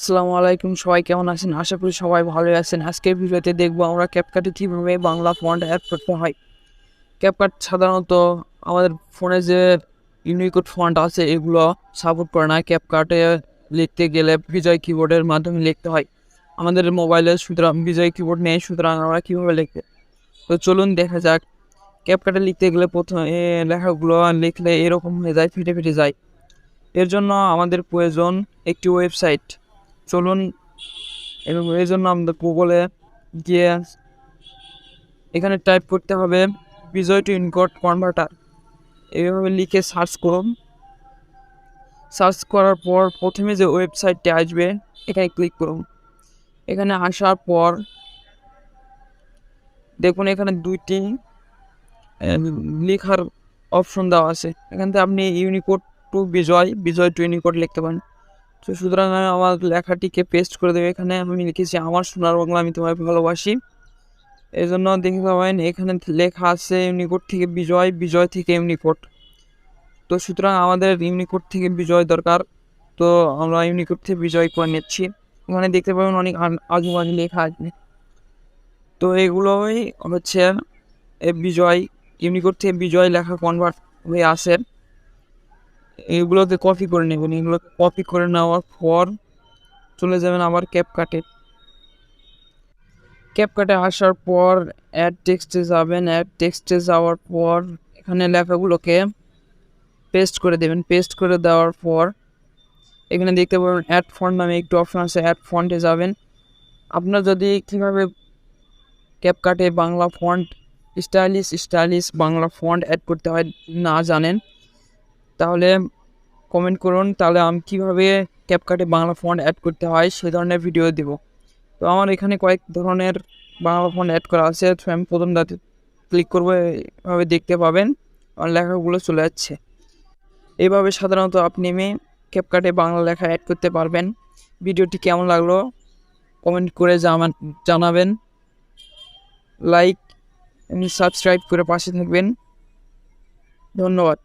আসসালামু আলাইকুম, সবাই কেমন আছেন? আশা করি সবাই ভালো আছেন। আজকের ভিডিওতে দেখবো আমরা ক্যাপকাটে কীভাবে বাংলা ফন্ট অ্যাড করতে হয়। ক্যাপকাট সাধারণত আমাদের ফোনে যে ইউনিকোড ফন্ট আছে এগুলো সাপোর্ট করে না। ক্যাপকাটে লিখতে গেলে বিজয় কিবোর্ডের মাধ্যমে লিখতে হয়। আমাদের মোবাইলে সুতরাং বিজয় কিবোর্ড নেই, সুতরাং আমরা কীভাবে লিখতে, তো চলুন দেখা যাক। ক্যাপকাটে লিখতে গেলে প্রথমে লেখাগুলো লিখলে এরকম হয়ে যায়, ফেটে ফেটে যায়। এর জন্য আমাদের প্রয়োজন একটি ওয়েবসাইট। চলুন, এবং এই জন্য আমাদের গুগলে গিয়ে এখানে টাইপ করতে হবে বিজয় টু ইনকোড কনভার্টার। এইভাবে লিখে সার্চ করুন। সার্চ করার পর প্রথমে যে ওয়েবসাইটটি আসবে এখানে ক্লিক করুন। এখানে আসার পর দেখুন এখানে দুইটি লেখার অপশন দেওয়া আছে। এখান থেকে আপনি Unicode to Bijoy to Unicode লিখতে পারেন। তো সুতরাং আমি আমার লেখাটিকে পেস্ট করে দেবে। এখানে আমি লিখেছি আমার সোনার বাংলা আমি তোমায় ভালোবাসি। এই জন্য দেখতে পাবেন এখানে লেখা আছে ইউনিকোড থেকে বিজয় থেকে ইউনিকোড। তো সুতরাং আমাদের ইউনিকোড থেকে বিজয় দরকার, তো আমরা ইউনিকোড থেকে বিজয় করে নিচ্ছি। এখানে দেখতে পাবেন অনেক আজুবাজু লেখা আছে, তো এগুলোই হচ্ছে বিজয়, ইউনিকোড থেকে বিজয় লেখা কনভার্ট হয়ে আসে। এগুলোকে কপি করে নেবেন। এগুলোকে কপি করে নেওয়ার পর চলে যাবেন আবার ক্যাপকাটে আসার পর অ্যাড টেক্সটে যাবেন। অ্যাড টেক্সটে যাওয়ার পর এখানে লেখাগুলোকে পেস্ট করে দেবেন। পেস্ট করে দেওয়ার পর এখানে দেখতে পাবেন অ্যাড ফন্ট নামে একটু অপশন আছে, অ্যাড ফন্টে যাবেন। আপনার যদি কীভাবে ক্যাপকাটে Bangla font stylish Bangla font add করতে হয় না জানেন, তাহলে কমেন্ট করুন, তাহলে আমি কীভাবে ক্যাপকাটে বাংলা ফন্ট অ্যাড করতে হয় সে ধরনের ভিডিও দেব। তো আমার এখানে কয়েক ধরনের বাংলা ফন্ট অ্যাড করা আছে, তো আমি প্রথম দাঁতে ক্লিক করবো, এইভাবে দেখতে পাবেন আমার লেখাগুলো চলে যাচ্ছে। এইভাবে সাধারণত আপনি ক্যাপকাটে বাংলা লেখা অ্যাড করতে পারবেন। ভিডিওটি কেমন লাগলো কমেন্ট করে জানাবেন। লাইক এবং সাবস্ক্রাইব করে পাশে থাকবেন। ধন্যবাদ।